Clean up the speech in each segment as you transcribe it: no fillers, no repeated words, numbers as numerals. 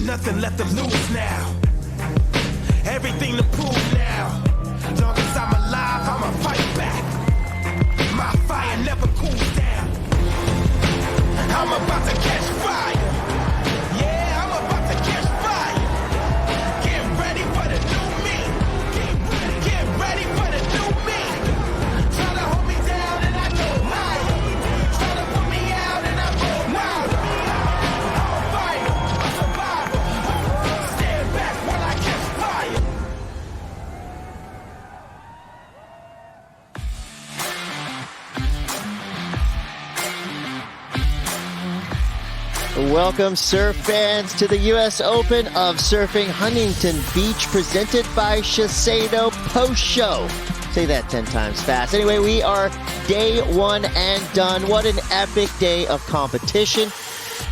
nothing left to lose now. Everything to prove now. Long as I'm alive, I'ma fight back. My fire never cools down. I'm about to catch fire. Yeah, I'm about to catch fire. Get ready for the new me. Get ready for the new me. Try to hold me down and I go higher. Try to put me out and I go louder. I'm a fighter, a survivor. Stand back while I catch fire. Welcome, surf fans, to the U.S. Open of Surfing Huntington Beach, presented by Shiseido Post Show. Say that 10 times fast. Anyway, we are day one and done. What an epic day of competition.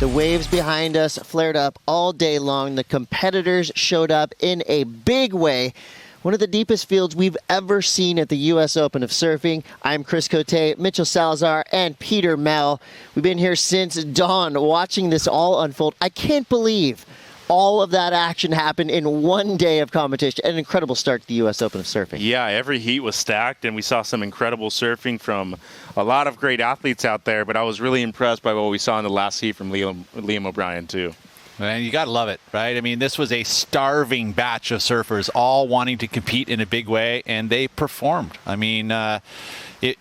The waves behind us flared up all day long. The competitors showed up in a big way. One of the deepest fields we've ever seen at the U.S. Open of Surfing. I'm Chris Cote, Mitchell Salazar, and Peter Mel. We've been here since dawn watching this all unfold. I can't believe all of that action happened in one day of competition. An incredible start to the U.S. Open of Surfing. Yeah, every heat was stacked, and we saw some incredible surfing from a lot of great athletes out there, but I was really impressed by what we saw in the last heat from Liam O'Brien, too. And you got to love it, right? I mean, this was a starving batch of surfers all wanting to compete in a big way, and they performed. I mean,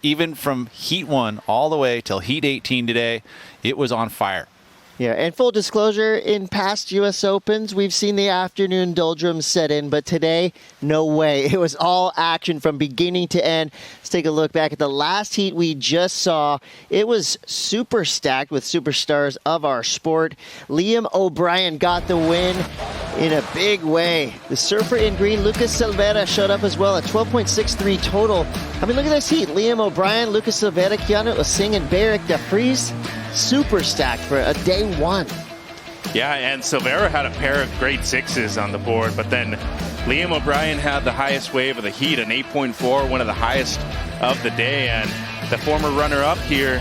even from Heat 1 all the way till Heat 18 today, it was on fire. Yeah, and full disclosure, in past U.S. Opens, we've seen the afternoon doldrums set in, but today, no way. It was all action from beginning to end. Let's take a look back at the last heat we just saw. It was super stacked with superstars of our sport. Liam O'Brien got the win in a big way. The surfer in green, Lucas Silveira, showed up as well at 12.63 total. I mean, look at this heat. Liam O'Brien, Lucas Silveira, Keanu Osing, and Beric DeFries. Super stacked for a day one. Yeah, and Silveira had a pair of great sixes on the board, but then Liam O'Brien had the highest wave of the heat, an 8.4, one of the highest of the day, and the former runner-up here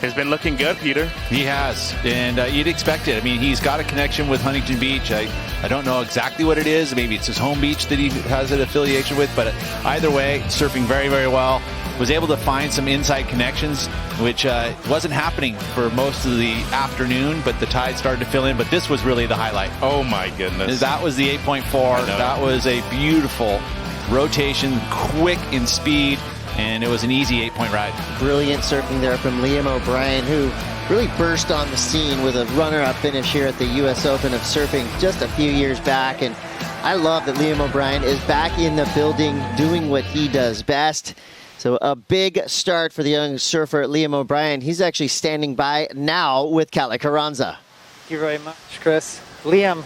has been looking good, Peter. He has, and you'd expect it. I mean, he's got a connection with Huntington Beach. I don't know exactly what it is. Maybe it's his home beach that he has an affiliation with, but either way, surfing very, very well. Was able to find some inside connections, which wasn't happening for most of the afternoon, but the tide started to fill in. But this was really the highlight. Oh, my goodness. That was the 8.4. That was a beautiful rotation, quick in speed, and it was an easy 8-point ride. Brilliant surfing there from Liam O'Brien, who really burst on the scene with a runner-up finish here at the U.S. Open of Surfing just a few years back. And I love that Liam O'Brien is back in the building doing what he does best. So a big start for the young surfer, Liam O'Brien. He's actually standing by now with Kalle Carranza. Thank you very much, Chris. Liam,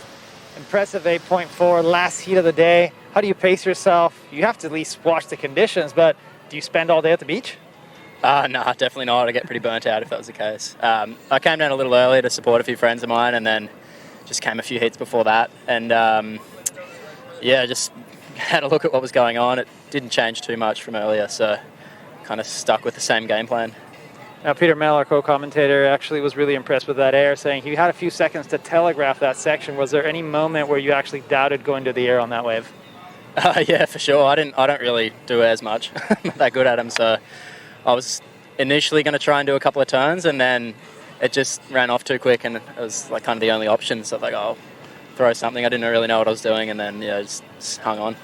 impressive 8.4, last heat of the day. How do you pace yourself? You have to at least watch the conditions, but do you spend all day at the beach? No, definitely not. I get pretty burnt out if that was the case. I came down a little earlier to support a few friends of mine, and then just came a few heats before that. And just had a look at what was going on. It didn't change too much from earlier, so kind of stuck with the same game plan. Now, Peter Mel, our co-commentator, actually was really impressed with that air, saying he had a few seconds to telegraph that section. Was there any moment where you actually doubted going to the air on that wave? Yeah, for sure. I don't really do airs much. I'm not that good at them, so I was initially going to try and do a couple of turns, and then it just ran off too quick, and it was like kind of the only option. So I was like, I'll throw something. I didn't really know what I was doing, and then just hung on.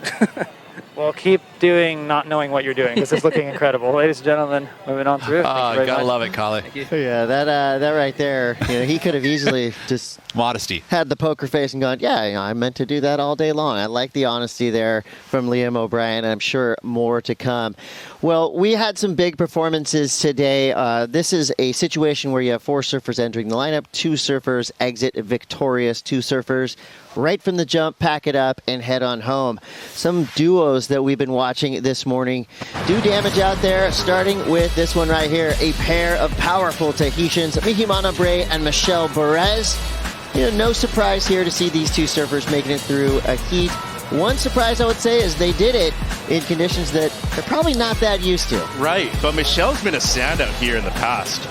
Well, keep doing not knowing what you're doing, because it's looking incredible. Ladies and gentlemen, moving on through. Oh, gotta love it, Kalle. Yeah, that right there, he could have easily just modesty had the poker face and gone, yeah, I meant to do that all day long. I like the honesty there from Liam O'Brien. I'm sure more to come. Well, we had some big performances today. This is a situation where you have 4 surfers entering the lineup, 2 surfers exit victorious, 2 surfers right from the jump, pack it up, and head on home. Some duos that we've been watching this morning do damage out there, starting with this one right here, a pair of powerful Tahitians, Mihimana Bray and Michelle Perez. No surprise here to see these 2 surfers making it through a heat. One surprise, I would say, is they did it in conditions that they're probably not that used to. Right, but Michelle's been a standout here in the past.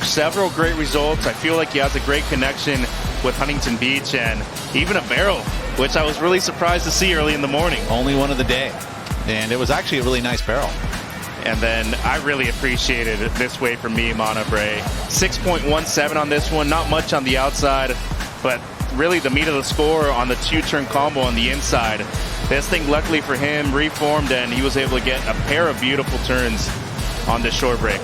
Several great results. I feel like he has a great connection with Huntington Beach, and even a barrel, which I was really surprised to see early in the morning. Only one of the day. And it was actually a really nice barrel. And then I really appreciated it this way from me, Monabray. 6.17 on this one, not much on the outside, but really the meat of the score on the 2-turn combo on the inside. This thing, luckily for him, reformed, and he was able to get a pair of beautiful turns on this short break.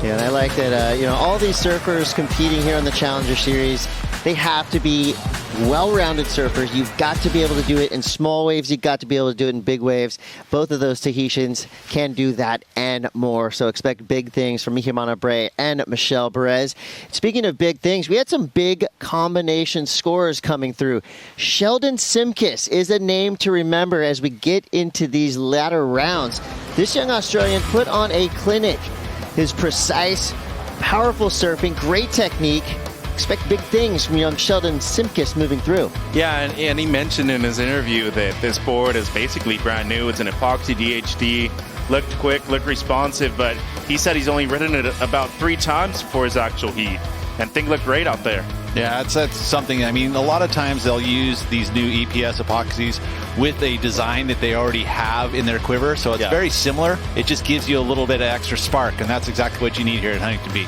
Yeah, and I like that, all these surfers competing here on the Challenger Series, they have to be well-rounded surfers. You've got to be able to do it in small waves. You've got to be able to do it in big waves. Both of those Tahitians can do that and more. So expect big things from Mihimana Bray and Michelle Perez. Speaking of big things, we had some big combination scores coming through. Sheldon Simkis is a name to remember as we get into these latter rounds. This young Australian put on a clinic. His precise, powerful surfing, great technique. Expect big things from young Sheldon Simkis moving through. Yeah, and he mentioned in his interview that this board is basically brand new. It's an epoxy DHD. Looked quick, looked responsive, but he said he's only ridden it about 3 times for his actual heat. And things look great out there. Yeah, that's something. I mean, a lot of times they'll use these new EPS epoxies with a design that they already have in their quiver. So it's very similar. It just gives you a little bit of extra spark, and that's exactly what you need here at Huntington Beach.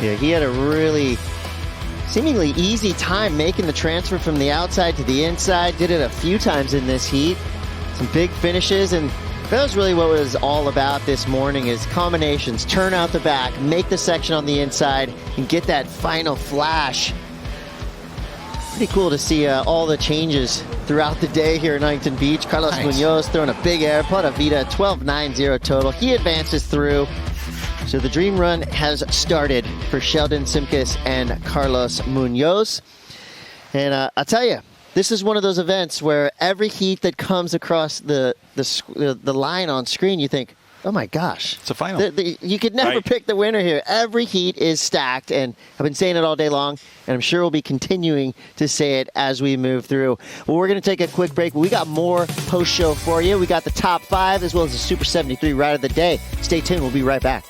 Yeah, he had a really seemingly easy time making the transfer from the outside to the inside. Did it a few times in this heat. Some big finishes, and that was really what it was all about this morning, is combinations. Turn out the back, make the section on the inside, and get that final flash. Pretty cool to see all the changes throughout the day here in Huntington Beach. Carlos Munoz throwing a big air, Plata Vida, 12.90 total. He advances through. So the dream run has started for Sheldon Simkis and Carlos Munoz. And I'll tell you, this is one of those events where every heat that comes across the line on screen, you think, oh my gosh. It's a final. You could never pick the winner here. Every heat is stacked, and I've been saying it all day long, and I'm sure we'll be continuing to say it as we move through. Well, we're going to take a quick break. We got more post-show for you. We got the top 5 as well as the Super 73 ride of the day. Stay tuned. We'll be right back.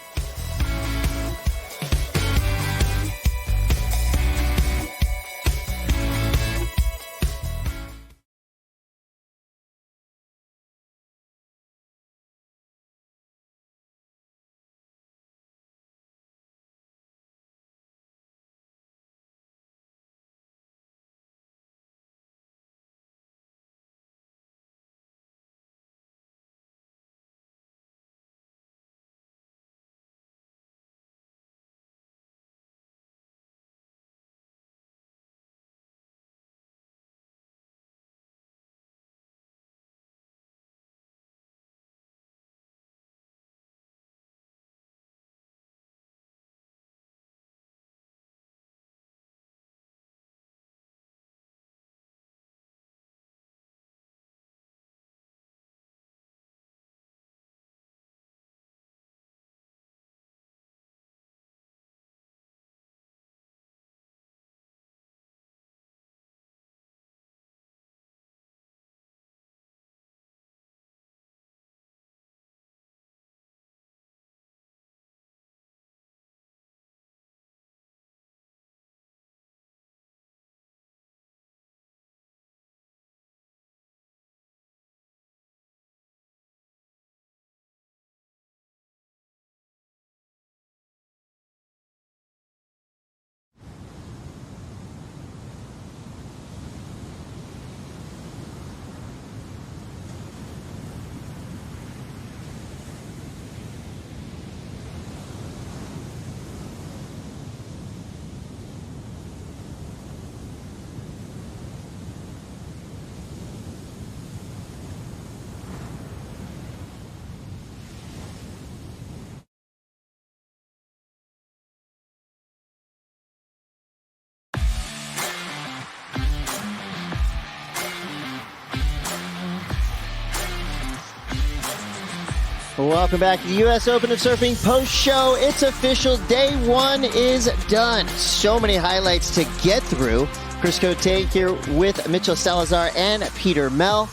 Welcome back to the U.S. Open of Surfing post-show. It's official. Day 1 is done. So many highlights to get through. Chris Cote here with Mitchell Salazar and Peter Mell.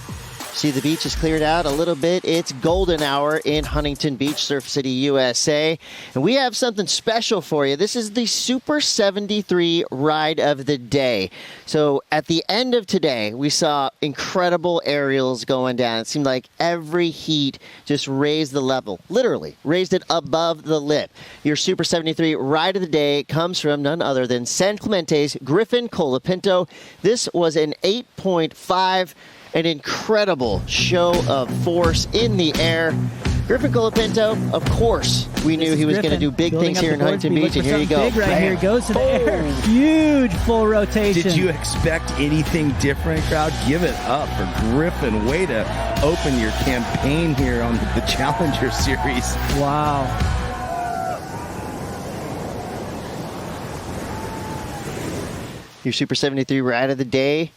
See, the beach is cleared out a little bit. It's golden hour in Huntington Beach, Surf City, USA. And we have something special for you. This is the Super 73 ride of the day. So at the end of today, we saw incredible aerials going down. It seemed like every heat just raised the level, literally raised it above the lip. Your Super 73 ride of the day comes from none other than San Clemente's Griffin Colapinto. This was an 8.5. An incredible show of force in the air. Griffin Colapinto, of course, we knew he was going to do big things here in Huntington Beach, and here you go. Big right here, goes to the air. Huge full rotation. Did you expect anything different, crowd? Give it up for Griffin. Way to open your campaign here on the Challenger Series. Wow. Your Super 73 ride of the day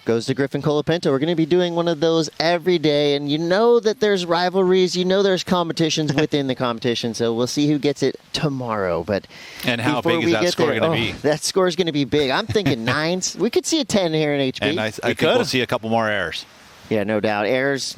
goes to Griffin Colapinto. We're going to be doing one of those every day, and you know that there's rivalries, you know there's competitions within the competition, so we'll see who gets it tomorrow. But and how big is that score going to be? That score is going to be big. I'm thinking 9s. We could see a 10 here in HB. And I think we'll see a couple more errors. Yeah, no doubt. Errors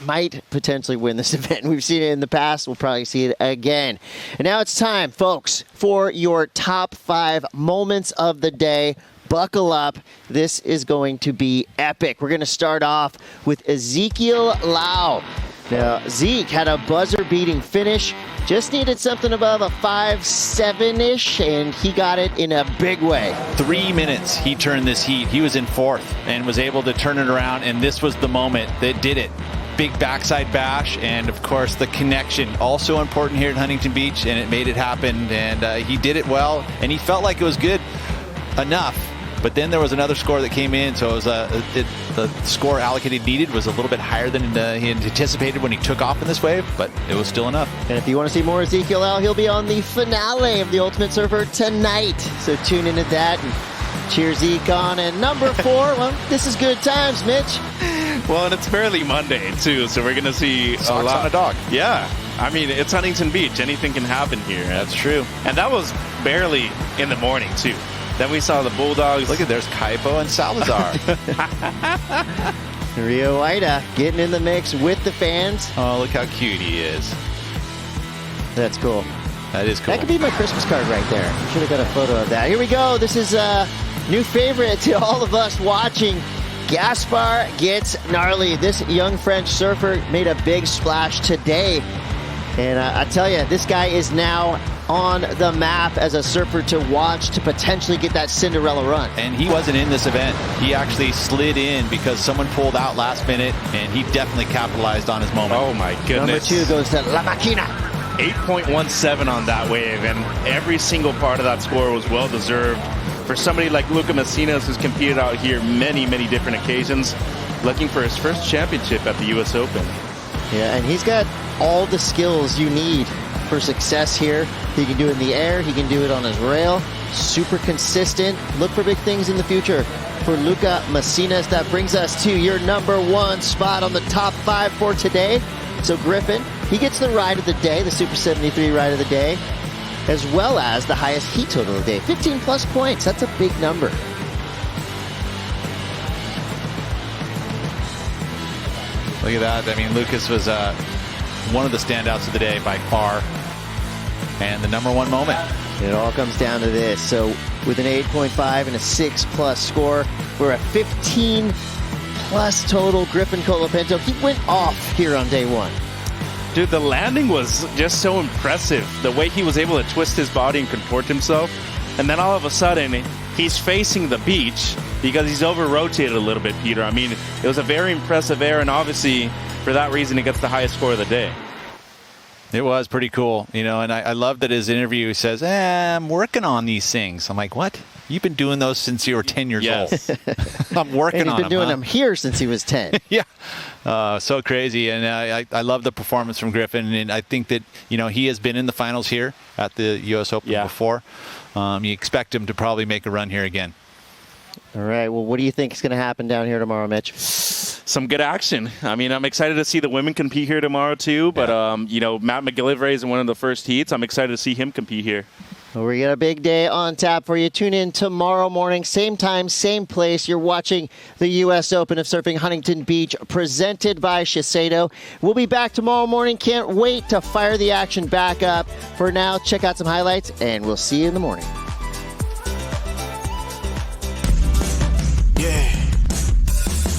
might potentially win this event. We've seen it in the past. We'll probably see it again. And now it's time, folks, for your top 5 moments of the day. Buckle up. This is going to be epic. We're going to start off with Ezekiel Lau. Now, Zeke had a buzzer-beating finish. Just needed something above a 5-7-ish, and he got it in a big way. 3 minutes he turned this heat. He was in 4th and was able to turn it around, and this was the moment that did it. Big backside bash, and of course the connection, also important here at Huntington Beach, and it made it happen, and he did it well, and he felt like it was good enough. But then there was another score that came in, so it was the score allocated needed was a little bit higher than he had anticipated when he took off in this wave, but it was still enough. And if you want to see more Ezekiel Lau, he'll be on the finale of the Ultimate Surfer tonight. So tune into that and cheer Zeke on. And number 4, well, this is good times, Mitch. Well, and it's barely Monday, too, so we're going to see Socks a lot. on a dog. Yeah. I mean, it's Huntington Beach. Anything can happen here. That's true. And that was barely in the morning, too. Then we saw the Bulldogs. Look at, there's Kaipo and Salazar. Rio Ida getting in the mix with the fans. Oh, look how cute he is. That's cool. That is cool. That could be my Christmas card right there. Should have got a photo of that. Here we go. This is a new favorite to all of us watching. Gaspar gets gnarly. This young French surfer made a big splash today. And I tell you, this guy is now on the map as a surfer to watch to potentially get that Cinderella run. And he wasn't in this event. He actually slid in because someone pulled out last minute, and he definitely capitalized on his moment. Oh, my goodness. Number 2 goes to La Maquina. 8.17 on that wave, and every single part of that score was well-deserved. For somebody like Luca Macinas, who's competed out here many, many different occasions, looking for his first championship at the U.S. Open. Yeah, and he's got all the skills you need for success here. He can do it in the air. He can do it on his rail. Super consistent. Look for big things in the future for Luca Macinas. That brings us to your number 1 spot on the top 5 for today. So Griffin, he gets the ride of the day, the Super 73 ride of the day, as well as the highest heat total of the day. 15 plus points. That's a big number. Look at that. I mean, Lucas was one of the standouts of the day by far, and the number 1 moment. It all comes down to this. So with an 8.5 and a 6+ score, we're at 15 plus total. Griffin Colapinto, he went off here on day 1. Dude, the landing was just so impressive. The way he was able to twist his body and contort himself. And then all of a sudden, he's facing the beach because he's over-rotated a little bit, Peter. I mean, it was a very impressive air, and obviously, for that reason, he gets the highest score of the day. It was pretty cool, you know, and I love that his interview says, I'm working on these things. I'm like, what? You've been doing those since you were 10 years old. I'm working on them. And he's been doing them here since he was 10. Yeah. So crazy. And I love the performance from Griffin. And I think that, you know, he has been in the finals here at the U.S. Open before. You expect him to probably make a run here again. All right. Well, what do you think is going to happen down here tomorrow, Mitch? Some good action. I mean, I'm excited to see the women compete here tomorrow, too. But, you know, Matt McGillivray is in one of the first heats. I'm excited to see him compete here. Well, we got a big day on tap for you. Tune in tomorrow morning, same time, same place. You're watching the U.S. Open of Surfing Huntington Beach, presented by Shiseido. We'll be back tomorrow morning. Can't wait to fire the action back up. For now, check out some highlights, and we'll see you in the morning. Yeah.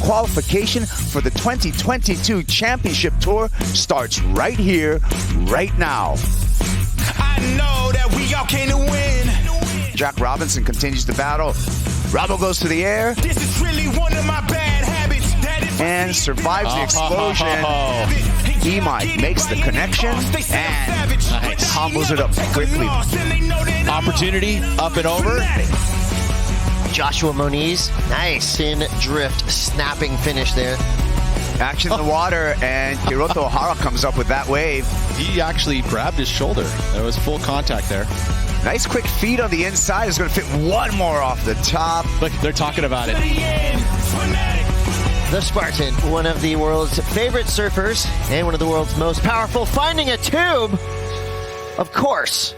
Qualification for the 2022 Championship Tour starts right here, right now. I know that we all came to win. Jack Robinson continues to battle. Robbo goes to the air. This is really one of my bad habits. And survives the explosion. E-Mike makes the connection and combos it up quickly. Opportunity up and over. Joshua Moniz, nice in drift, snapping finish there. Action in the water, and Hiroto Ohara comes up with that wave. He actually grabbed his shoulder. There was full contact there. Nice quick feed on the inside. Is going to fit one more off the top. Look, they're talking about it. The Spartan, one of the world's favorite surfers and one of the world's most powerful, finding a tube, of course.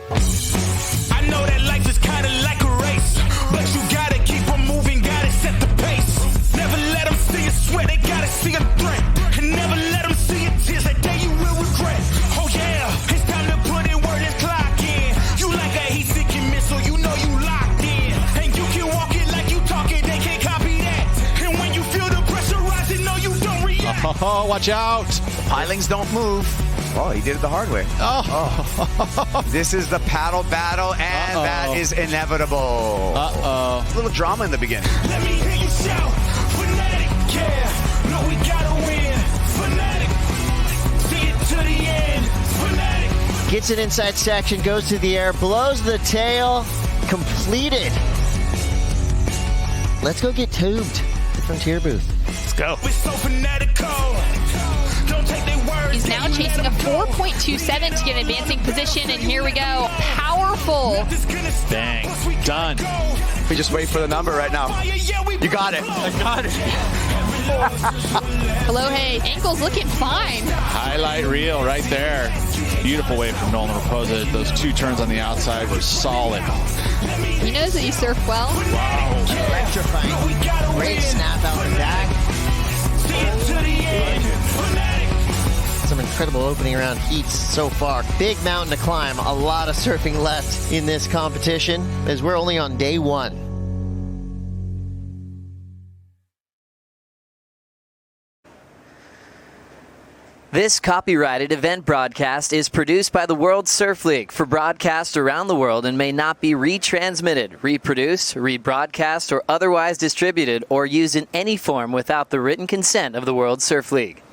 I know that life is kind of like a race, but you gotta keep on moving, gotta set the pace. Never let them see you sweat, they gotta see a threat. And never let them see your tears, that day you will regret. Oh yeah, it's time to put in work, let's clock in. You like a heat-seeking missile, you know you locked in. And you can walk it like you talk it, they can't copy that. And when you feel the pressure rising, no you don't react. Oh, watch out. The pilings don't move. Oh, he did it the hard way. Oh. This is the paddle battle, and that is inevitable. Uh-oh. A little drama in the beginning. Let me hear you shout, fanatic, yeah. No, we gotta win, fanatic. See it to the end, fanatic. Gets an inside section, goes to the air, blows the tail, completed. Let's go get tubed. The Frontier booth. Let's go. We're so fanatical. Don't take their words. He's now chasing a 4.27 to get an advancing position, and here we go. Powerful. Bang. Done. We just wait for the number right now. You got it. I got it. Hello, hey. Ankle's looking fine. Highlight reel right there. Beautiful wave from Nolan Raposa. Those two turns on the outside were solid. He knows that you surf well. Wow. Electrifying. Great snap out the back. Some incredible opening round heats so far. Big mountain to climb. A lot of surfing left in this competition as we're only on day one. This copyrighted event broadcast is produced by the World Surf League for broadcast around the world and may not be retransmitted, reproduced, rebroadcast, or otherwise distributed or used in any form without the written consent of the World Surf League.